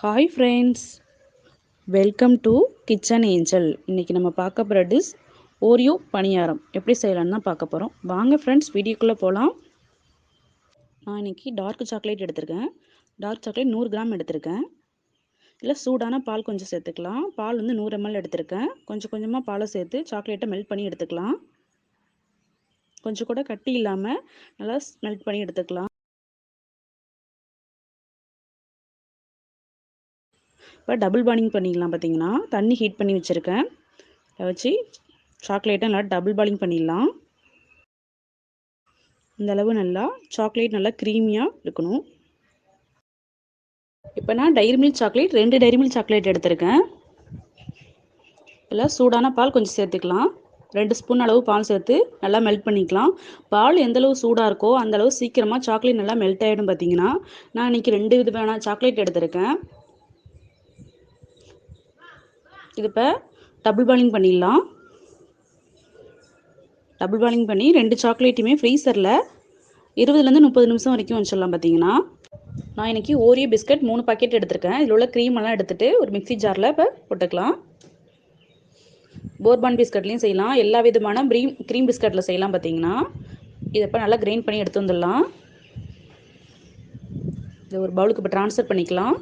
Hi friends, welcome to kitchen angel. இன்றைக்கி நம்ம பார்க்க போகிற டிஷ் ஓரியோ பணியாரம் எப்படி செய்யலான்னு தான் பார்க்க போகிறோம். வாங்க ஃப்ரெண்ட்ஸ், வீடியோக்குள்ளே போகலாம். நான் இன்றைக்கி டார்க் சாக்லேட் எடுத்திருக்கேன். டார்க் சாக்லேட் 100 கிராம் எடுத்திருக்கேன். இல்லை சூடான பால் கொஞ்சம் சேர்த்துக்கலாம். பால் 100 ml எடுத்திருக்கேன். கொஞ்சம் கொஞ்சமாக பாலை சேர்த்து சாக்லேட்டை மெல்ட் பண்ணி எடுத்துக்கலாம். கொஞ்சம் கூட கட்டி இல்லாமல் நல்லா மெல்ட் பண்ணி எடுத்துக்கலாம். இப்போ டபுள் பாயிலிங் பண்ணிடலாம். பார்த்தீங்கன்னா தண்ணி ஹீட் பண்ணி வச்சுருக்கேன். அதை வச்சு சாக்லேட்டை நல்லா டபுள் பாயிலிங் பண்ணிடலாம். இந்த அளவு நல்லா சாக்லேட் நல்லா க்ரீமியாக இருக்கணும். இப்போ நான் Dairy Milk chocolate 2 Dairy Milk chocolate எடுத்திருக்கேன். இதில் சூடான பால் கொஞ்சம் சேர்த்துக்கலாம். 2 ஸ்பூன் அளவு பால் சேர்த்து நல்லா மெல்ட் பண்ணிக்கலாம். பால் எந்தளவு சூடாக இருக்கோ அந்தளவு சீக்கிரமாக சாக்லேட் நல்லா மெல்ட் ஆகிடும். பார்த்தீங்கன்னா நான் இன்றைக்கி 2 விதமான சாக்லேட் எடுத்திருக்கேன். இது இப்போ டபுள் பாயிலிங் பண்ணிடலாம். டபுள் பாயிலிங் பண்ணி 2 சாக்லேட்டுமே ஃப்ரீசரில் 20 to 30 நிமிஷம் வரைக்கும் வச்சிடலாம். பார்த்தீங்கன்னா நான் இன்றைக்கி ஓரியோ பிஸ்கட் 3 பாக்கெட் எடுத்திருக்கேன். இதில் உள்ள க்ரீமெல்லாம் எடுத்துகிட்டு ஒரு மிக்ஸி ஜாரில் இப்போ போட்டுக்கலாம். போர்பான் பிஸ்கட்லேயும் செய்யலாம், எல்லா விதமான க்ரீம் பிஸ்கட்டில் செய்யலாம். பார்த்தீங்கன்னா இதை இப்போ நல்லா கிரைண்ட் பண்ணி எடுத்து வந்துடலாம். இதை ஒரு பவுலுக்கு இப்போ ட்ரான்ஸ்ஃபர் பண்ணிக்கலாம்.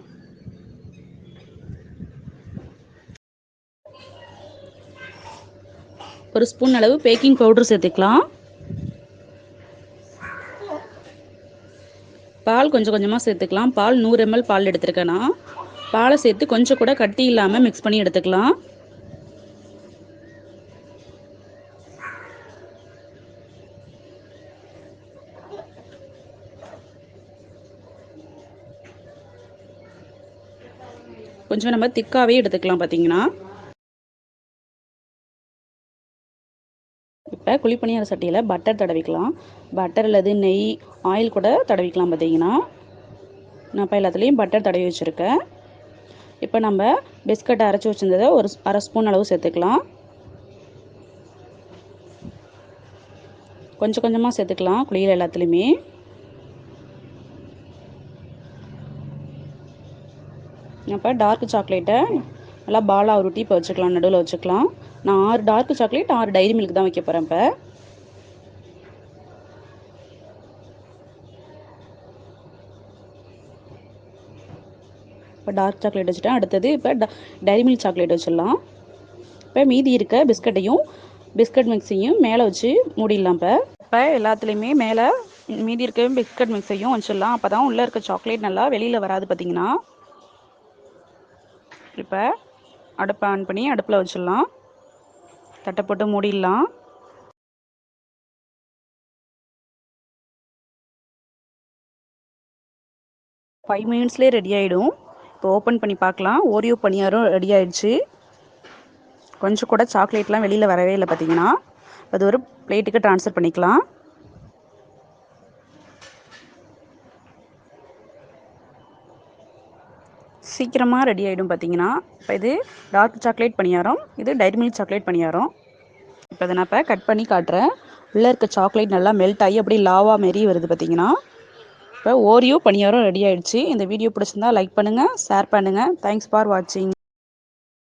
ஒரு ஸ்பூன் அளவு பேக்கிங் பவுடர் சேர்த்துக்கலாம். பால் கொஞ்சம் கொஞ்சமாக சேர்த்துக்கலாம். பால் 100 ml பால் எடுத்துருக்கேன்னா பாலை சேர்த்து கொஞ்சம் கூட கட்டி இல்லாமல் மிக்ஸ் பண்ணி எடுத்துக்கலாம். கொஞ்சம் நம்ம திக்காகவே எடுத்துக்கலாம். பார்த்தீங்கன்னா இப்போ குழிப்பணியார சட்டியில் பட்டர் தடவிக்கலாம். பட்டர் அல்லது நெய், ஆயில் கூட தடவிக்கலாம். பார்த்தீங்கன்னா நான் இப்போ எல்லாத்துலேயும் பட்டர் தடவி வச்சுருக்கேன். இப்போ நம்ம பிஸ்கட்டை அரைச்சி வச்சுருந்ததை ஒரு அரை ஸ்பூன் அளவு சேர்த்துக்கலாம். கொஞ்சம் கொஞ்சமாக சேர்த்துக்கலாம் குழியில் எல்லாத்துலேயுமே. இப்போ டார்க் சாக்லேட்டை நல்லா பாலாக உருட்டி இப்போ வச்சுக்கலாம், நடுவில் வச்சுக்கலாம். நான் 6 டார்க் சாக்லேட் 6 டைரி மில்க் தான் வைக்க போகிறேன். இப்போ டார்க் சாக்லேட் வச்சுட்டேன். அடுத்தது இப்போ டைரி மில்க் சாக்லேட் வச்சிடலாம். இப்போ மீதி இருக்க பிஸ்கட் மிக்ஸையும் மேலே வச்சு மூடிடலாம். இப்போ எல்லாத்துலேயுமே மேலே மீதி இருக்க பிஸ்கட் மிக்ஸையும் வச்சிடலாம். அப்போ தான் உள்ளே இருக்க சாக்லேட் நல்லா வெளியில் வராது. பார்த்தீங்கன்னா இப்போ அடுப்பை ஆன் பண்ணி அடுப்பில் வச்சிடலாம். தட்டை போட்டு மூடிடலாம். ஃபைவ் மினிட்ஸ்லேயே ரெடி ஆகிடும். இப்போ ஓப்பன் பண்ணி பார்க்கலாம். ஓரியோ பணியாரம் ரெடி ஆகிடுச்சு. கொஞ்சம் கூட சாக்லேட்லாம் வெளியில் வரவே இல்லை. பார்த்தீங்கன்னா அது ஒரு பிளேட்டுக்கு ட்ரான்ஸ்ஃபர் பண்ணிக்கலாம். சீக்கிரமாக ரெடி ஆகிடும். பார்த்தீங்கன்னா இப்போ இது டார்க் சாக்லேட் பணியாரம், இது டைரி மில்க் சாக்லேட் பணியாரம். இப்போ இதை நான் இப்போ கட் பண்ணி காட்டுறேன். உள்ளே இருக்க சாக்லேட் நல்லா மெல்ட் ஆகி அப்படியே லாவா மாரி வருது. பார்த்தீங்கன்னா இப்போ ஓரியோ பணியாரம் ரெடி ஆகிடுச்சு. இந்த வீடியோ பிடிச்சிருந்தா லைக் பண்ணுங்கள், ஷேர் பண்ணுங்கள். தேங்க்ஸ் ஃபார் வாட்சிங்.